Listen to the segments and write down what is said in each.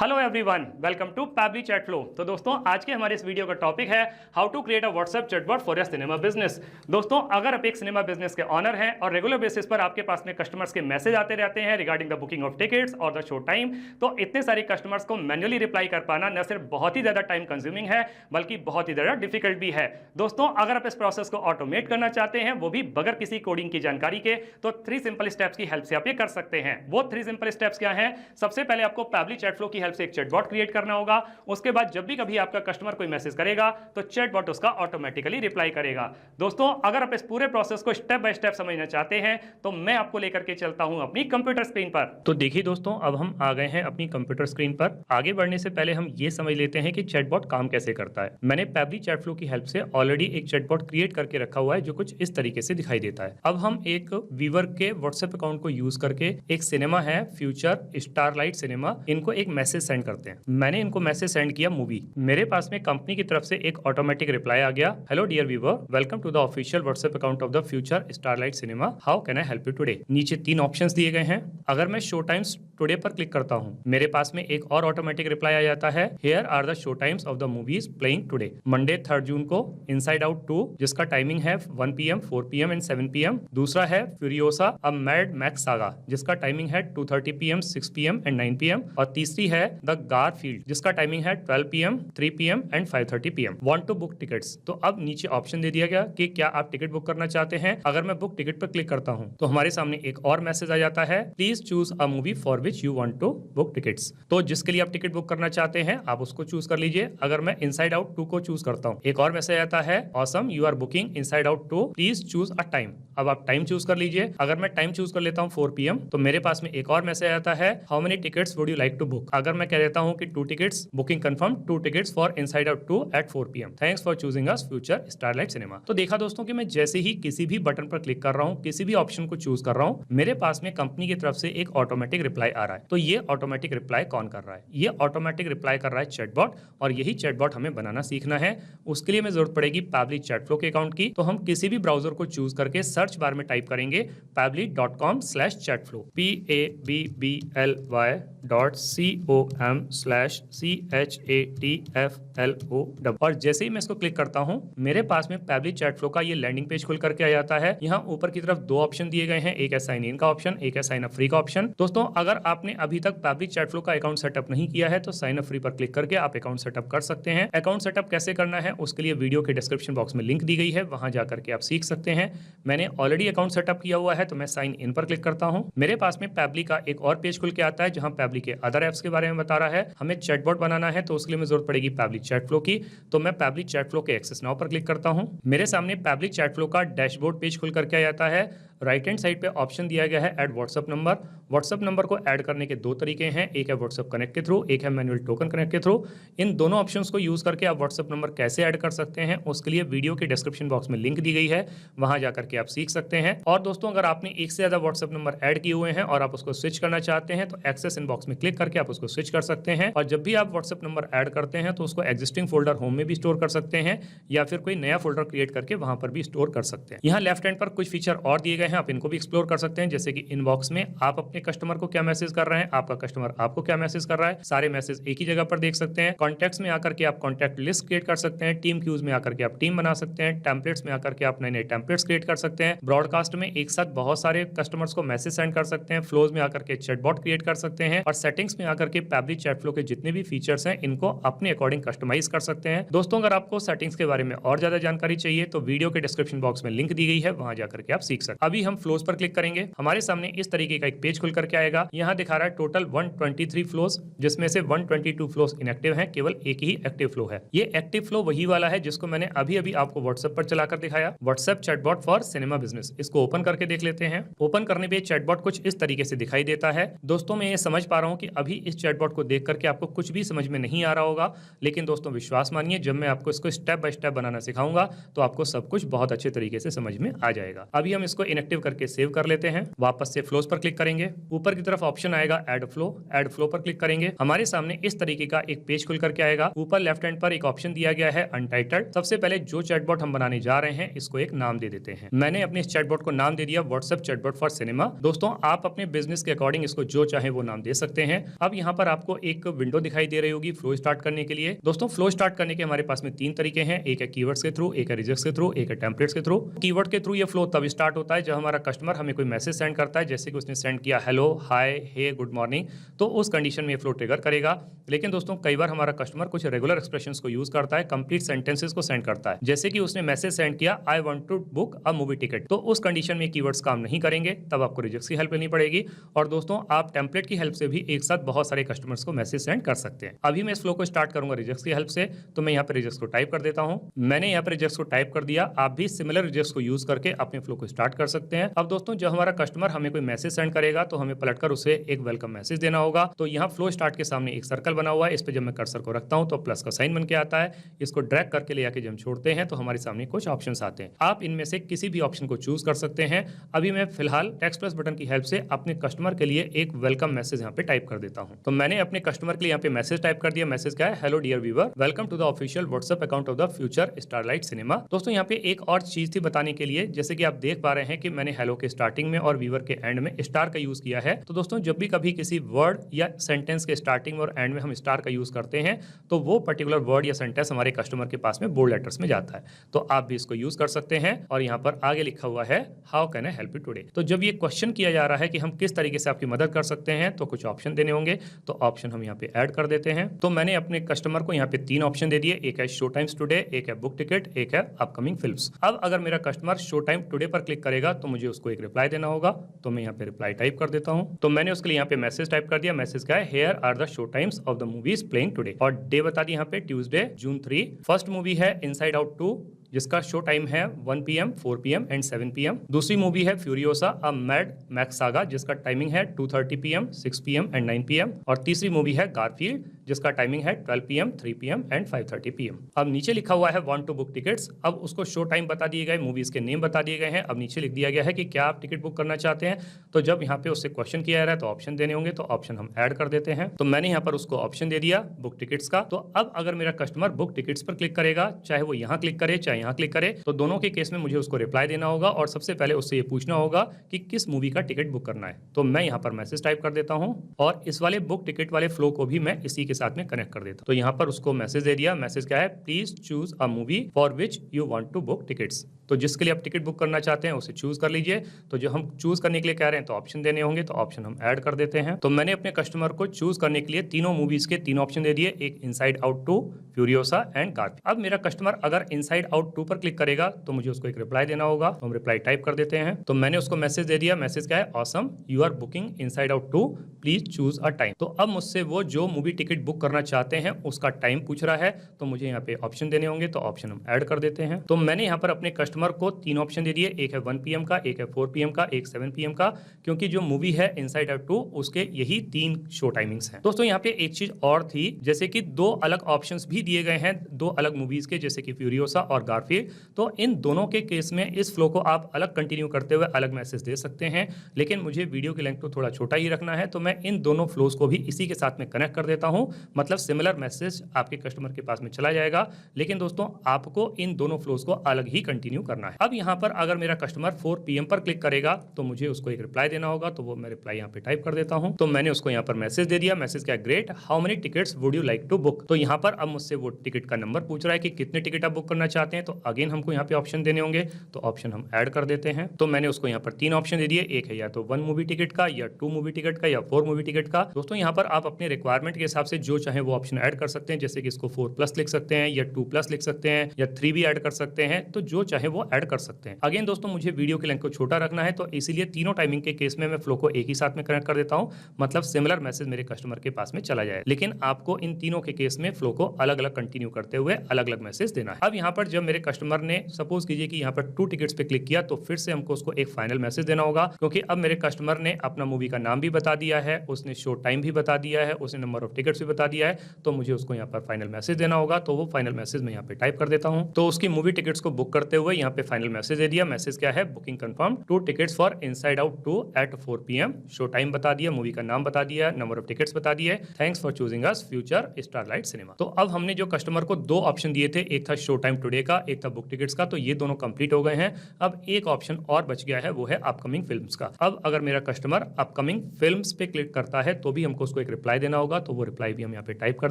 Hello everyone, welcome to Pabbly chat flow. तो दोस्तों, आज के हमारे इस वीडियो का टॉपिक है how to create a WhatsApp chatbot for your cinema business. दोस्तों, अगर आप एक सिनेमा बिजनेस के ऑनर हैं और रेगुलर बेसिस पर आपके पास में कस्टमर्स के मैसेज आते रहते हैं regarding the booking of tickets और द शो टाइम, तो इतने सारे कस्टमर्स को मैन्युअली रिप्लाई कर पाना न सिर्फ बहुत ही ज्यादा टाइम कंज्यूमिंग है बल्कि बहुत ही ज्यादा डिफिकल्ट भी है। दोस्तों, अगर आप इस प्रोसेस को ऑटोमेट करना चाहते हैं, वो भी बगैर किसी कोडिंग की जानकारी के, तो 3 सिंपल स्टेप्स की हेल्प से आप ये कर सकते हैं। वो 3 सिंपल स्टेप्स क्या हैं? सबसे पहले आपको पैबली चैट फ्लो की हेल्प से एक चैटबॉट क्रिएट करना होगा। उसके बाद जब भी कभी आपका कस्टमर कोई मैसेज करेगा तो चैटबॉट उसका ऑटोमेटिकली रिप्लाई करेगा। दोस्तों, अगर आप इस पूरे प्रोसेस को स्टेप बाय स्टेप समझना चाहते हैं तो मैं आपको लेकर के चलता हूं अपनी कंप्यूटर स्क्रीन पर। तो देखिए दोस्तों, अब हम आ गए हैं अपनी कंप्यूटर स्क्रीन पर। आगे बढ़ने से पहले हम ये समझ लेते हैं कि चैटबॉट काम कैसे करता है। मैंने पैबली चैट फ्लो की हेल्प से ऑलरेडी एक चैटबॉट क्रिएट करके रखा हुआ है जो कुछ इस तरीके से दिखाई देता है। अब हम एक व्यूअर के व्हाट्सएप अकाउंट को यूज करके एक सिनेमा है फ्यूचर स्टारलाइट सिनेमा, इनको एक मैसेज सेंड करते हैं। मैंने इनको मैसेज सेंड किया मूवी। मेरे पास में कंपनी की तरफ से एक ऑटोमेटिक रिप्लाई आ गया, hello dear viewer, welcome to the official WhatsApp account of the future starlight cinema, how can I help you today. नीचे 3 ऑप्शंस दिए गए हैं। अगर मैं शो टाइम्स टुडे पर क्लिक करता हूं, मेरे पास में एक और ऑटोमेटिक रिप्लाई आ जाता है, here are the show times of the movies playing today. Monday 3 June को इनसाइड आउट 2, जिसका टाइमिंग है 1 PM, 4 PM एंड 7 PM। दूसरा है Furiosa a Mad Max saga, जिसका टाइमिंग है 2:30 PM, 6 PM एंड 9 PM। और तीसरी है द गारफील्ड, जिसका टाइमिंग है 12 PM, 3 PM and 5:30 PM। Want to book tickets, तो अब नीचे ऑप्शन दे दिया गया कि क्या आप टिकट बुक करना चाहते हैं। अगर मैं बुक टिकट पर क्लिक करता हूं तो हमारे सामने एक और मैसेज आ जाता है, please choose a movie for which you want to book tickets. तो जिसके लिए आप टिकट बुक करना चाहते हैं आप उसको चूज कर लीजिए। अगर मैं इनसाइड आउट 2 को चूज करता हूं, एक और मैसेज आता है, awesome you are booking inside out 2, please choose a time. अब आप टाइम चूज कर लीजिए। अगर मैं टाइम चूज कर लेता हूं 4 PM, तो मेरे पास में एक और मैसेज आता है, how many tickets would you like to book. अगर मैं कह देता हूं कि 2 tickets, booking confirm, 2 tickets for inside out 2 at 4 PM, thanks for choosing us future starlight cinema. तो देखा दोस्तों कि मैं जैसे ही किसी भी बटन पर क्लिक कर रहा हूं, किसी भी ऑप्शन को चूज कर रहा हूं, मेरे पास में कंपनी की तरफ से एक ऑटोमेटिक रिप्लाई आ रहा है। तो ये ऑटोमेटिक रिप्लाई कौन कर रहा है? ये ऑटोमेटिक रिप्लाई कर रहा है चैटबॉट, और यही चैटबॉट हमें बनाना सीखना है। उसके लिए हमें जरूरत पड़ेगी पैबली चैट फ्लो के अकाउंट की। तो हम किसी भी ब्राउजर को चूज करके सर्च बार में टाइप करेंगे pably.com/chatflow, pably.com/chatflow। और जैसे ही मैं इसको क्लिक करता हूं, मेरे पास में पैबली चैट फ्लो का ये लैंडिंग पेज खुल करके आ जाता है। यहाँ ऊपर की तरफ 2 ऑप्शन दिए गए हैं, एक है साइन इन का ऑप्शन, एक है साइन अप फ्री का ऑप्शन। दोस्तों, अगर आपने अभी तक पैबली चैट फ्लो का अकाउंट सेटअप नहीं किया है तो साइन अप फ्री पर क्लिक करके आप अकाउंट सेटअप कर सकते हैं। अकाउंट सेटअप कैसे करना है उसके लिए वीडियो के डिस्क्रिप्शन बॉक्स में लिंक दी गई है, वहां जाकर के आप सीख सकते हैं। मैंने ऑलरेडी अकाउंट सेटअप किया हुआ है तो मैं साइन इन पर क्लिक करता हूं। मेरे पास में पैबली का एक और पेज खुल के आता है जहां पैबली के अदर एप्स के बारे में बता रहा है। हमें चैटबॉट बनाना है तो उसके लिए जरूरत पड़ेगी पैबली चैट फ्लो की। तो मैं पैबली चैट फ्लो के एक्सेस नाउ पर क्लिक करता हूं। मेरे सामने पैबली चैट फ्लो का डैशबोर्ड पेज खुल करके आ जाता है। राइट हैंड साइड पे ऑप्शन दिया गया है add WhatsApp number. WhatsApp number को ऐड करने के 2 तरीके हैं, एक है व्हाट्सएप कनेक्ट के थ्रू, एक है मैनुअल टोकन कनेक्ट के थ्रू। इन दोनों ऑप्शंस को यूज करके आप व्हाट्सएप नंबर कैसे ऐड कर सकते हैं उसके लिए वीडियो के डिस्क्रिप्शन बॉक्स में लिंक दी गई है, वहां जाकर के आप सीख सकते हैं। और दोस्तों, अगर आपने एक से ज्यादा व्हाट्सएप नंबर ऐड किए हुए हैं और आप उसको स्विच करना चाहते हैं तो एक्सेस इनबॉक्स में क्लिक करके आप उसको स्विच कर सकते हैं। और जब भी आप व्हाट्सएप नंबर ऐड करते हैं तो उसको एग्जिस्टिंग फोल्डर होम में भी स्टोर कर सकते हैं या फिर कोई नया फोल्डर क्रिएट करके वहां पर भी स्टोर कर सकते हैं। यहाँ लेफ्ट हैंड पर कुछ फीचर और दिए गए हैं, आप इनको भी एक्सप्लोर कर सकते हैं। जैसे कि इनबॉक्स में आप अपने कस्टमर को क्या मैसेज कर रहे हैं, आपका कस्टमर आपको क्या मैसेज कर रहा है, सारे मैसेज एक ही जगह पर देख सकते हैं। कॉन्टैक्ट्स में आकर के आप कॉन्टैक्ट लिस्ट क्रिएट कर सकते हैं। टीम क्यूज में आकर के आप टीम बना सकते हैं। टेम्पलेट्स में आकर के आप नए नए टेम्पलेट्स क्रिएट कर सकते हैं। ब्रॉडकास्ट में एक साथ बहुत सारे कस्टमर्स को मैसेज सेंड कर सकते हैं। फ्लोज में आकर के चैटबॉट क्रिएट कर सकते हैं। और सेटिंग्स में आकर के पैबली चैट फ्लो के जितने भी फीचर्स हैं इनको अपने अकॉर्डिंग कस्टमाइज कर सकते हैं। दोस्तों, अगर आपको सेटिंग्स के बारे में और ज्यादा जानकारी चाहिए तो वीडियो के डिस्क्रिप्शन बॉक्स में लिंक दी गई है, वहां जाकर के आप सीख सकते हैं। अभी हम फ्लोज पर क्लिक करेंगे। हमारे सामने इस तरीके का एक पेज खुल करके आएगा। यहाँ दिखा रहा है टोटल 123 फ्लोज, जिसमें से 122 फ्लोज इनएक्टिव हैं, केवल एक ही एक्टिव फ्लो है। ये एक्टिव फ्लो वही वाला है जिसको मैंने अभी अभी आपको व्हाट्सएप पर चलाकर दिखाया, WhatsApp chatbot for cinema business. इसको ओपन करके देख लेते हैं। ओपन करने पे चैटबॉट कुछ इस तरीके से दिखाई देता है। दोस्तों, मैं ये समझ पा रहा हूँ कि अभी इस चैटबॉट को देख करके आपको कुछ भी समझ में नहीं आ रहा होगा, लेकिन दोस्तों विश्वास मानिए, जब मैं आपको इसको स्टेप बाय स्टेप बनाना सिखाऊंगा तो आपको सब कुछ बहुत अच्छे तरीके से समझ में आ जाएगा। अभी हम इसको इनएक्टिव एक्टिव करके सेव कर लेते हैं। वापस से फ्लोज पर क्लिक करेंगे, ऊपर की तरफ ऑप्शन आएगा ऐड फ्लो पर क्लिक करेंगे। हमारे सामने इस तरीके का एक पेज खुल करके आएगा। ऊपर लेफ्ट हैंड पर एक ऑप्शन दिया गया है अनटाइटल्ड। सबसे पहले जो चैटबॉट हम बनाने जा रहे हैं इसको एक नाम दे देते हैं। मैंने अपने इस चैटबॉट को नाम दे दिया व्हाट्सएप चैटबॉट फॉर सिनेमा। दोस्तों आप अपने बिजनेस के अकॉर्डिंग इसको जो चाहे वो नाम दे सकते हैं। अब यहाँ पर आपको एक विंडो दिखाई दे रही होगी फ्लो स्टार्ट करने के लिए। दोस्तों फ्लो स्टार्ट करने के हमारे पास में 3 तरीके हैं, एक है कीवर्ड्स के थ्रू, एक है रिजल्ट्स के थ्रू, एक है टेम्पलेट्स के थ्रू। कीवर्ड के थ्रू ये फ्लो तब स्टार्ट होता है जब हमारा कस्टमर हमें कोई मैसेज सेंड करता है, जैसे कि उसने सेंड किया हेलो, हाय, हे, गुड मॉर्निंग, तो उस कंडीशन में ये फ्लो ट्रिगर करेगा। लेकिन दोस्तों कई बार हमारा कस्टमर कुछ रेगुलर एक्सप्रेशंस को यूज करता है, कंप्लीट सेंटेंसेस को सेंड करता है, जैसे कि उसने मैसेज सेंड किया I want to book a movie ticket, तो उस कंडीशन में कीवर्ड्स काम नहीं करेंगे, तब आपको रिजल्ट्स की हेल्प लेनी पड़ेगी। और दोस्तों आप टेम्पलेट की हेल्प से भी एक साथ बहुत सारे कस्टमर्स को मैसेज सेंड कर सकते हैं। अभी मैं इस फ्लो को स्टार्ट करूंगा रिजल्ट्स की हेल्प से, तो मैं यहाँ पर रिजल्ट्स को टाइप कर देता हूँ। मैंने यहाँ पर रिजल्ट्स को टाइप कर दिया। आप भी सिमिलर रिजल्ट्स को यूज करके अपने फ्लो को स्टार्ट कर सकते हैं। अब दोस्तों जब हमारा कस्टमर हमें कोई मैसेज सेंड करेगा तो हमें पलटकर उसे एक वेलकम मैसेज देना होगा। तो यहाँ फ्लो स्टार्ट के सामने एक सर्कल बना हुआ है, इस पे जब मैं कर्सर को रखता हूँ तो प्लस का साइन बन के आता है। इसको ड्रैग करके ले आके जब हम छोड़ते हैं तो हमारे सामने कुछ ऑप्शंस आते हैं। आप इनमें से किसी भी ऑप्शन को चूज कर सकते हैं। अभी मैं फिलहाल टेक्स्ट प्लस बटन की हेल्प से अपने कस्टमर के लिए एक वेलकम मैसेज यहाँ पे टाइप कर देता हूँ। तो मैंने अपने कस्टमर के लिए यहाँ पे मैसेज टाइप कर दिया। मैसेज क्या है, hello dear viewer, welcome to the official WhatsApp account of the future starlight cinema. दोस्तों यहाँ पे एक और चीज थी बताने के लिए, जैसे कि आप देख पा रहे हैं कि मैंने हेलो के स्टार्टिंग में और व्यूअर के एंड में स्टार का यूज किया है। तो दोस्तों जब भी कभी किसी वर्ड या सेंटेंस के स्टार्टिंग और एंड में हम स्टार का यूज करते हैं तो वो पर्टिकुलर वर्ड या सेंटेंस हमारे कस्टमर के पास में बोल्ड लेटर्स में जाता है। तो आप भी इसको यूज कर सकते हैं। और यहाँ पर आगे लिखा हुआ है how can I help you today. तो जब ये क्वेश्चन किया जा रहा है कि हम किस तरीके से आपकी मदद कर सकते हैं तो कुछ ऑप्शन देने होंगे, तो ऑप्शन हम यहाँ पे ऐड कर देते हैं। तो मैंने अपने कस्टमर को यहाँ पे 3 ऑप्शन दे दिए, एक है शो टाइम्स टुडे, एक है बुक टिकट, एक है अपकमिंग फिल्म्स। अब अगर मेरा कस्टमर शो टाइम टुडे पर क्लिक करेगा तो मुझे उसको एक रिप्लाई देना होगा। तो मैं यहाँ पे रिप्लाई टाइप कर देता हूँ। तो मैंने उसके लिए यहाँ पे मैसेज टाइप कर दिया। मैसेज क्या है, here are the show times of the movies playing today, और डे बता दी यहाँ पे ट्यूसडे June 3। फर्स्ट मूवी है इनसाइड आउट 2 जिसका शो टाइम है 1 PM, 4 PM एंड 7 PM। दूसरी मूवी है Furiosa a Mad Max saga जिसका टाइमिंग है 2:30 PM, 6 PM एंड 9 PM। और तीसरी मूवी है गारफील्ड जिसका टाइमिंग है 12 PM, 3 PM एंड 5:30 PM। अब नीचे लिखा हुआ है वांट टू बुक टिकट्स। अब उसको शो टाइम बता दिए गए, मूवीज के नेम बता दिए गए हैं। अब नीचे लिख दिया गया है कि क्या आप टिकट बुक करना चाहते हैं। तो जब यहाँ पे उससे क्वेश्चन किया जा रहा है तो ऑप्शन देने होंगे, तो ऑप्शन हम ऐड कर देते हैं। तो मैंने यहाँ पर उसको ऑप्शन दे दिया बुक टिकट्स का। तो अब अगर मेरा कस्टमर बुक टिकट्स पर क्लिक करेगा, चाहे वो यहाँ क्लिक करे चाहे यहाँ क्लिक करे, तो दोनों के केस में मुझे उसको रिप्लाई देना होगा और सबसे पहले उससे ये पूछना होगा कि किस मूवी का टिकट बुक करना है। तो मैं यहाँ पर मैसेज टाइप कर देता हूँ और इस वाले बुक टिकट वाले फ्लो को भी मैं इसी के साथ में कनेक्ट कर देता हूँ। तो यहाँ पर उसको मैसेज दे दिया। मैसेज क्या है, please choose a movie for which you want to book tickets. तो जिसके लिए आप टिकट बुक करना चाहते हैं उसे चूज कर लीजिए। तो जो हम चूज करने के लिए कह रहे हैं तो ऑप्शन देने होंगे, तो ऑप्शन हम ऐड कर देते हैं। तो मैंने अपने कस्टमर को चूज करने के लिए तीनों मूवीज के 3 ऑप्शन दे दिए, एक inside out 2, Furiosa and Garfield. अब मेरा कस्टमर अगर इनसाइड आउट 2 पर क्लिक करेगा तो मुझे उसको एक रिप्लाई देना होगा। तो हम रिप्लाई टाइप कर देते हैं। तो मैंने उसको मैसेज दे दिया। मैसेज क्या है, awesome you are booking inside out 2, please choose a time. तो अब मुझसे वो जो मूवी टिकट बुक करना चाहते हैं उसका टाइम पूछ रहा है, तो मुझे यहाँ पे ऑप्शन देने होंगे, तो ऑप्शन हम ऐड कर देते हैं। तो मैंने यहाँ पर अपने कस्टमर को 3 ऑप्शन दे दिए, एक है 1 PM का, एक है 4 PM का, एक 7 PM का, क्योंकि जो मूवी है इनसाइड आउट 2 उसके यही 3 शो टाइमिंग्स हैं। दोस्तों यहाँ पे एक चीज और थी, जैसे कि 2 अलग ऑप्शंस भी दिए गए हैं 2 अलग मूवीज के, जैसे कि फ्यूरियोसा और गारफील्ड। तो इन दोनों के केस में इस फ्लो को आप अलग कंटिन्यू करते हुए अलग मैसेज दे सकते हैं, लेकिन मुझे वीडियो की लेंथ को थोड़ा छोटा ही रखना है, तो मैं इन दोनों फ्लोज को भी इसी के साथ में कनेक्ट कर देता हूं। मतलब सिमिलर मैसेज आपके कस्टमर के पास में चला जाएगा, लेकिन दोस्तों आपको इन दोनों फ्लोज को अलग ही कंटिन्यू करना है। अब यहाँ पर अगर मेरा कस्टमर 4 PM पर क्लिक करेगा तो मुझे उसको एक रिप्लाई देना होगा, तो वो मैं रिप्लाई यहाँ पे टाइप कर देता हूँ। तो मैंने उसको यहाँ पर मैसेज दे दिया। मैसेज क्या, great, how many tickets would you like to book. तो यहाँ पर अब मुझसे वो टिकट का नंबर पूछ रहा है कि कितने टिकट आप बुक करना चाहते हैं। तो अगेन हमको यहाँ पे ऑप्शन देने होंगे, तो ऑप्शन हम ऐड कर देते हैं। तो मैंने उसको यहाँ पर 3 ऑप्शन दे दिए, एक है या तो 1 मूवी टिकट का, या 2 मूवी टिकट का, या 4 मूवी टिकट का। दोस्तों यहाँ पर आप अपने रिक्वायरमेंट के हिसाब से जो चाहे वो ऑप्शन ऐड कर सकते हैं, जैसे कि इसको 4+ लिख सकते हैं, या 2+ लिख सकते हैं, या 3 भी ऐड कर सकते हैं। तो जो चाहे वो ऐड कर सकते हैं। अगेन दोस्तों मुझे वीडियो की लेंथ को छोटा रखना है, तो इसीलिए तीनों टाइमिंग के केस में मैं फ्लो को एक ही साथ में कनेक्ट कर देता हूं, मतलब सिमिलर मैसेज मेरे कस्टमर के पास में चला जाए। लेकिन आपको इन तीनों के केस में फ्लो को अलग अलग कंटिन्यू करते हुए अलग अलग मैसेज देना है। अब यहाँ पर जब मेरे कस्टमर ने सपोज कीजिए कि यहाँ पर 2 टिकट्स पे क्लिक किया, तो फिर से हमको उसको एक फाइनल मैसेज देना होगा, क्योंकि अब मेरे कस्टमर ने अपना मूवी का नाम भी बता दिया है, उसने शो टाइम भी बता दिया है, उसने नंबर ऑफ टिकट्स भी बता दिया है, तो मुझे उसको यहाँ पर फाइनल मैसेज देना होगा। तो वो फाइनल मैसेज मैं यहाँ पे टाइप कर देता हूँ। तो उसकी मूवी टिकट्स को बुक करते हुए यहाँ पे फाइनल मैसेज दे दिया। मैसेज क्या है, booking confirm 2 tickets for inside out 2 at 4 PM। Show time बता दिया, मूवी का नाम बता दिया, नंबर ऑफ टिकट्स बता दिए, thanks for choosing us future starlight cinema. तो अब हमने जो कस्टमर को 2 ऑप्शन दिए थे, एक था शो टाइम टुडे का, एक था बुक टिकट्स का, तो ये दोनों कंप्लीट हो गए हैं। अब एक ऑप्शन और बच गया है, वो है अपकमिंग फिल्म्स का। अब अगर मेरा कस्टमर अपकमिंग फिल्म्स पे क्लिक करता है तो भी हमको उसको एक रिप्लाई देना होगा, तो वो रिप्लाई भी हम यहाँ पे टाइप कर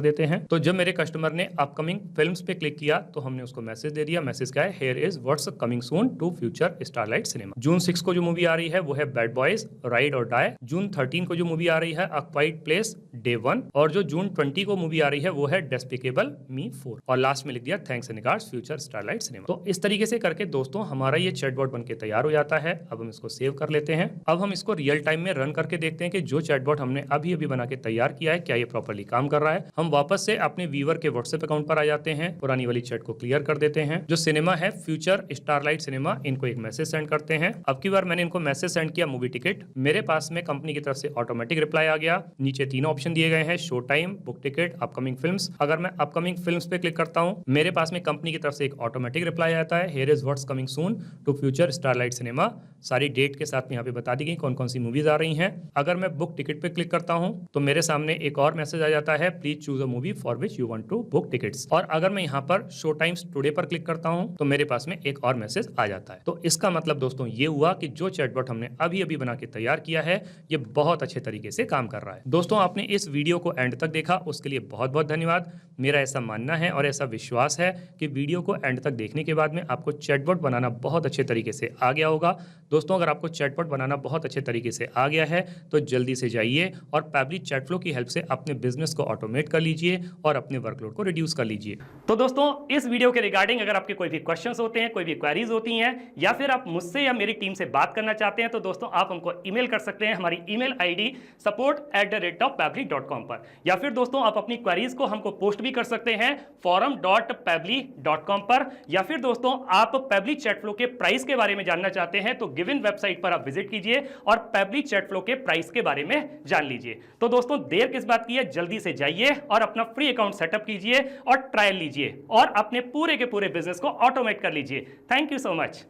देते हैं। तो जब मेरे कस्टमर ने अपकमिंग फिल्म्स पे क्लिक किया तो हमने उसको मैसेज दे दिया। मैसेज क्या है, here is what's coming soon to future starlight Cinema. जून 6 को जो मूवी आ रही है वो है Bad Boys Ride or Die. जून 13 को जो मूवी आ रही है अ क्वाइट प्लेस डे 1, और जो जून 20 को मूवी आ रही है वो है डेस्पिकेबल मी 4, और लास्ट में लिख दिया thanks and regards future starlight cinema. तो इस तरीके से करके दोस्तों हमारा ये चैटबॉट बनके तैयार हो जाता है। अब हम इसको सेव कर लेते हैं। अब हम इसको रियल टाइम में रन करके देखते हैं कि जो चैटबॉट हमने अभी अभी बना के तैयार किया है क्या ये प्रॉपर्ली काम कर रहा है। हम वापस से अपने व्यूअर के व्हाट्सएप अकाउंट पर आ जाते हैं, पुरानी वाली चैट को क्लियर कर देते हैं। जो सिनेमा है फ्यूचर स्टारलाइट सिनेमा, इनको एक मैसेज सेंड करते हैं। अब की बार मैंने इनको मैसेज सेंड किया मूवी टिकट, मेरे पास में कंपनी की तरफ से ऑटोमेटिक रिप्लाई आ गया। नीचे 3 ऑप्शन दिए गए हैं, show time, book ticket, upcoming films. अगर मैं अपकमिंग फिल्म्स पे क्लिक करता हूं, मेरे पास में कंपनी की तरफ से एक ऑटोमेटिक रिप्लाई आता है, here is what's coming soon to future starlight cinema. सारी डेट के साथ में यहाँ पे बता दी गई कौन कौन सी मूवीज आ रही हैं। अगर मैं बुक टिकट पे क्लिक करता हूं तो मेरे सामने एक और मैसेज आ जाता है, please choose a movie for which you want to book tickets. और अगर मैं यहाँ पर शो टाइम्स टुडे पर क्लिक करता हूं तो मेरे पास में एक और मैसेज आ जाता है। तो इसका मतलब दोस्तों ये हुआ कि जो चैटबॉट हमने अभी अभी बना के तैयार किया है ये बहुत अच्छे तरीके से काम कर रहा है। दोस्तों आपने इस वीडियो को एंड तक देखा उसके लिए बहुत बहुत धन्यवाद। मेरा ऐसा मानना है और ऐसा विश्वास है कि वीडियो को एंड तक देखने के बाद में आपको चैटबॉट बनाना बहुत अच्छे तरीके से आ गया होगा। दोस्तों अगर आपको चैटबॉट बनाना बहुत अच्छे तरीके से आ गया है तो जल्दी से जाइए और पैबली चैटफ्लो की हेल्प से अपने बिजनेस को ऑटोमेट कर लीजिए और अपने वर्कलोड को रिड्यूस कर लीजिए। तो दोस्तों इस वीडियो के रिगार्डिंग अगर आपके कोई भी क्वेश्चंस होते हैं, कोई भी क्वेरीज होती हैं, या फिर आप मुझसे या मेरी टीम से बात करना चाहते हैं तो दोस्तों आप हमको ईमेल कर सकते हैं हमारी ईमेल आईडी support@pably.com पर, या फिर दोस्तों आप अपनी क्वेरीज को हमको पोस्ट भी कर सकते हैं forum.pably.com पर, या फिर दोस्तों आप पैबली चैटफ्लो के प्राइस के बारे में जानना चाहते हैं तो गिवन वेबसाइट पर आप विजिट कीजिए और पैबली चैटफ्लो के प्राइस के बारे में जान लीजिए। तो दोस्तों देर किस बात की है, जल्दी से जाइए और अपना फ्री अकाउंट सेटअप कीजिए और ट्रायल लीजिए और अपने पूरे के पूरे बिजनेस को ऑटोमेट कर लीजिए। Thank you so much.